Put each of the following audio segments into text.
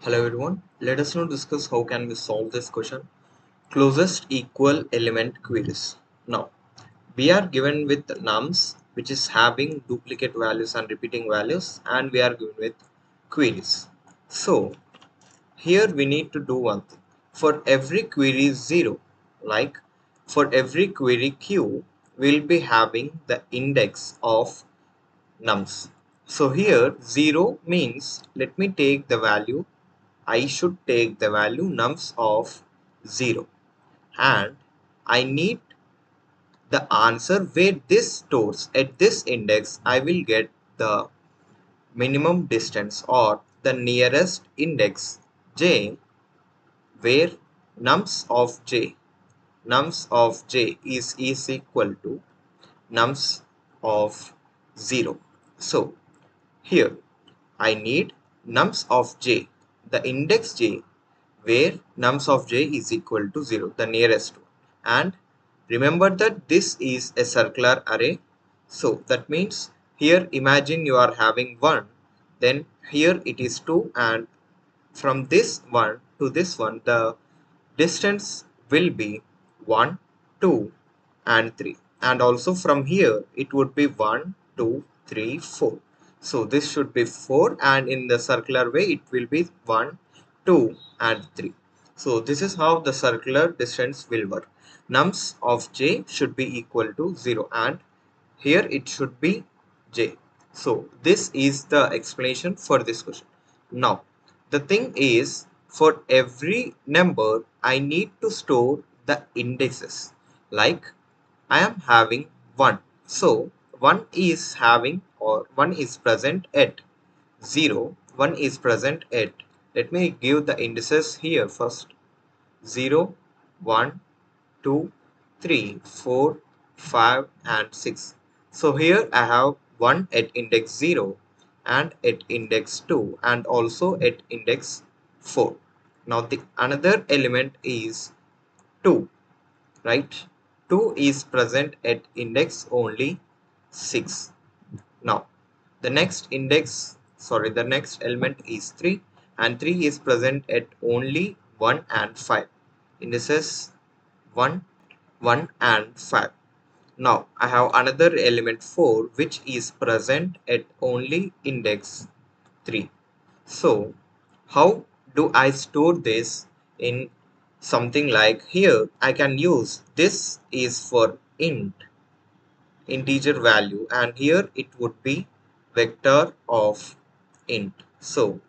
Hello everyone, let us now discuss how can we solve this question. Closest equal element queries. Now, we are given with nums which is having duplicate values and repeating values, and we are given with queries. So, here we need to do one thing. For every query 0, like for every query q, we will be having the index of nums. So here 0 means let me take the value, I should take the value nums of 0, and I need the answer where this stores. At this index I will get the minimum distance or the nearest index j, where nums of j is equal to nums of 0. So here I need nums of j, the index j, where nums of j is equal to 0, the nearest one. And remember that this is a circular array. So that means here imagine you are having 1, then here it is 2, and from this one to this one the distance will be 1, 2 and 3, and also from here it would be 1, 2, 3, 4. So this should be 4, and in the circular way it will be 1, 2 and 3. So this is how the circular distance will work. Nums of j should be equal to 0, and here it should be j. So this is the explanation for this question. Now the thing is, for every number I need to store the indexes. Like I am having 1, so 1 is having, or 1 is present at 0, 1 is present at, let me give the indices here first, 0, 1, 2, 3, 4, 5 and 6. So here I have 1 at index 0 and at index 2 and also at index 4. Now the another element is 2, right? 2 is present at index only 6. Now the next element is 3, and 3 is present at only 1 and 5. Indices 1, 1 and 5. Now I have another element 4 which is present at only index 3. So how do I store this in something like here? I can use this is for integer value, and here it would be vector of int. So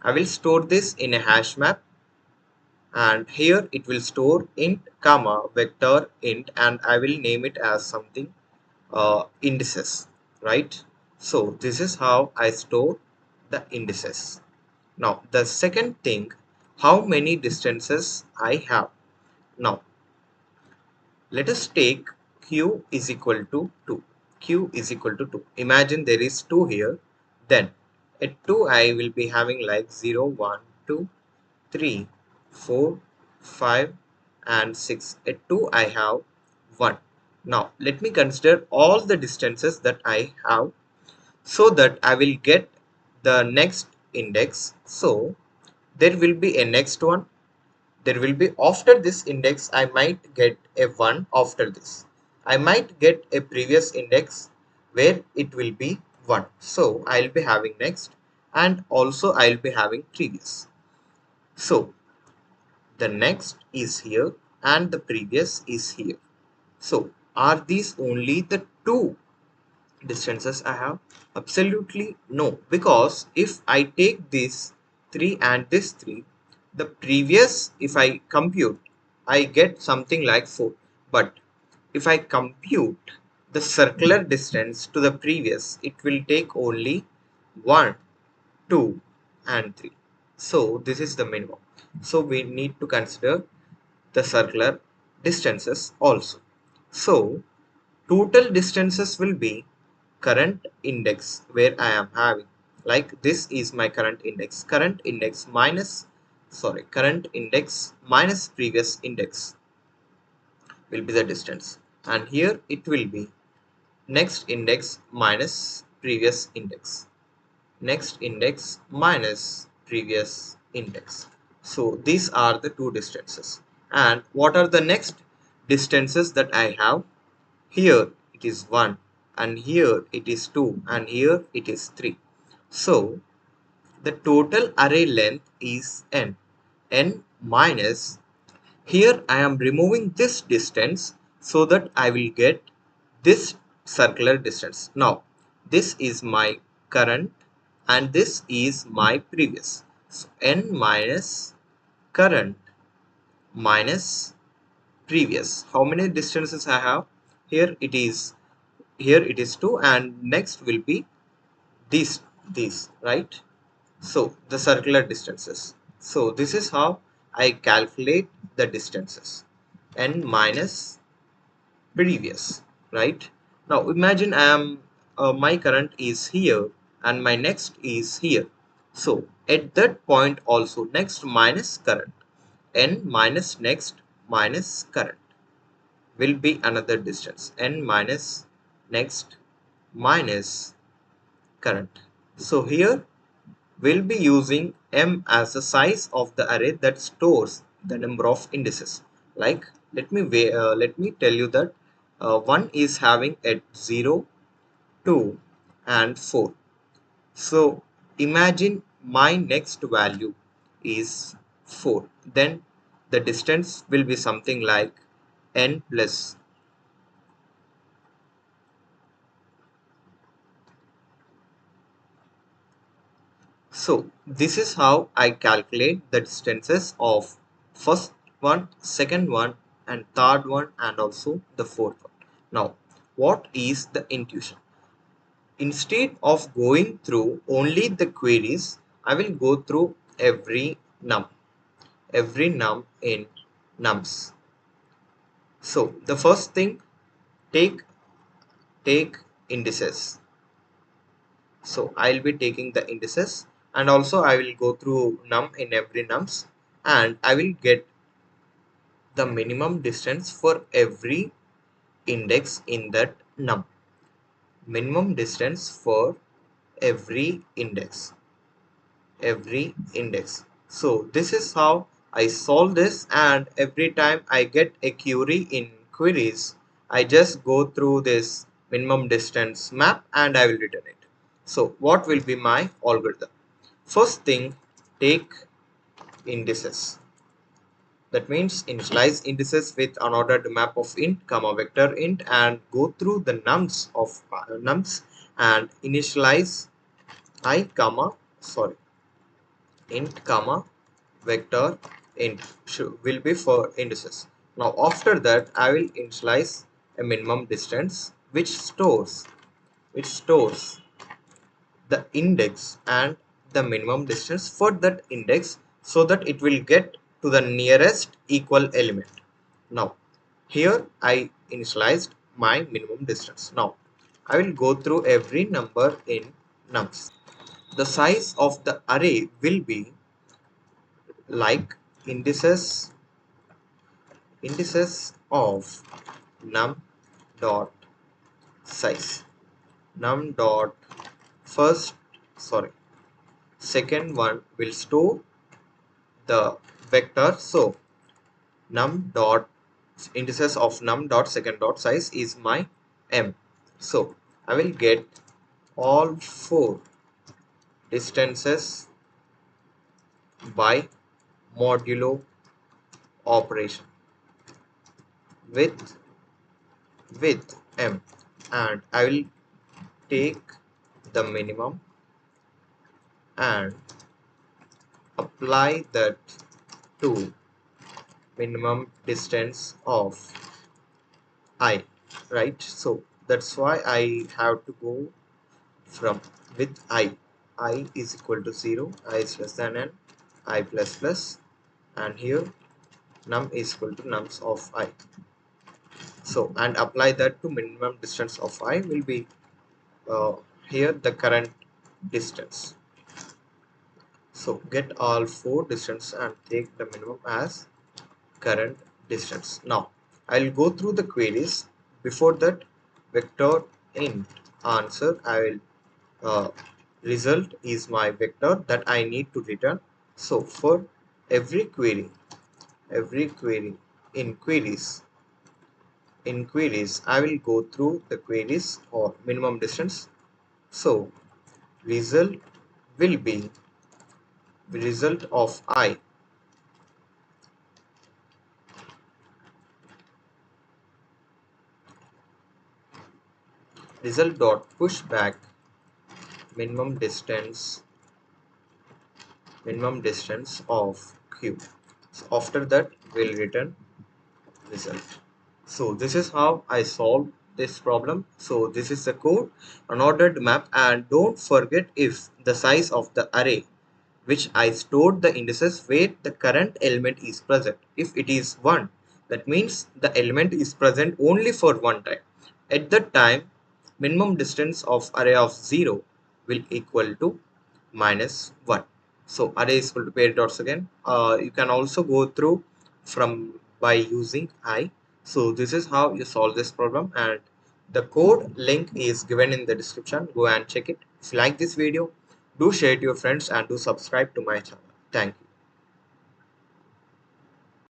I will store this in a hash map, and here it will store int comma vector int, and I will name it as something indices, right? So this is how I store the indices. Now the second thing, how many distances I have. Now let us take q is equal to 2. Q is equal to 2. Imagine there is 2 here. Then at 2 I will be having like 0, 1, 2, 3, 4, 5 and 6. At 2 I have 1. Now let me consider all the distances that I have so that I will get the next index. So there will be a next one. There will be after this index I might get a 1 after this. I might get a previous index where it will be 1. So I'll be having next, and also I'll be having previous. So the next is here and the previous is here. So are these only the two distances I have? Absolutely no, because if I take this 3 and this 3, the previous, if I compute, I get something like 4. But if I compute the circular distance to the previous, it will take only 1, 2 and 3. So this is the minimum. So we need to consider the circular distances also. So total distances will be current index where I am having, like this is my current index minus previous index will be the distance, and here it will be next index minus previous index, next index minus previous index. So these are the two distances. And what are the next distances that I have? Here it is 1, and here it is 2, and here it is 3. So the total array length is n. N minus, here I am removing this distance so that I will get this circular distance. Now this is my current and this is my previous. So n minus current minus previous. How many distances I have? Here it is 2, and next will be these, right? So the circular distances. So this is how I calculate the distances. N minus previous, right? Now imagine I am my current is here and my next is here. So at that point also next minus current. N minus next minus current will be another distance. N minus next minus current. So here we'll be using m as the size of the array that stores the number of indices. Like let me tell you that 1 is having at 0, 2 and 4. So imagine my next value is 4. Then the distance will be something like n plus. So this is how I calculate the distances of first one, second one, and third one, and also the fourth one. Now, what is the intuition? Instead of going through only the queries, I will go through every num in nums. So the first thing, take indices. So I'll be taking the indices, and also I will go through num in every nums, and I will get the minimum distance for every index in that num. Minimum distance for every index. So this is how I solve this, and every time I get a query in queries, I just go through this minimum distance map and I will return it. So what will be my algorithm? First thing, take indices. That means initialize indices with unordered map of int, comma vector int, and go through the nums of nums and initialize int, comma vector int will be for indices. Now after that I will initialize a minimum distance which stores the index and the minimum distance for that index so that it will get to the nearest equal element. Now here I initialized my minimum distance. Now I will go through every number in nums. The size of the array will be like indices of num dot size. Num dot second one will store the vector. So num dot indices of num dot second dot size is my m. So I will get all 4 distances by modulo operation with m, and I will take the minimum and apply that to minimum distance of I, right? So that's why I have to go from with I is equal to 0, I is less than n, I plus plus, and here num is equal to nums of I. So and apply that to minimum distance of I will be here the current distance. So get all 4 distance and take the minimum as current distance. Now I'll go through the queries. Before that, vector int answer, I will result is my vector that I need to return. So for every query in queries, I will go through the queries or minimum distance. So result will be result of I. Result dot push back minimum distance of q. So after that we'll return result. So this is how I solved this problem. So this is the code, unordered map, and don't forget if the size of the array which I stored the indices where the current element is present. If it is 1, that means the element is present only for one time. At that time, minimum distance of array of 0 will equal to -1. So array is equal to pair dots again. You can also go through from by using I. So this is how you solve this problem, and the code link is given in the description. Go and check it. If you like this video, do share it to your friends and do subscribe to my channel. Thank you.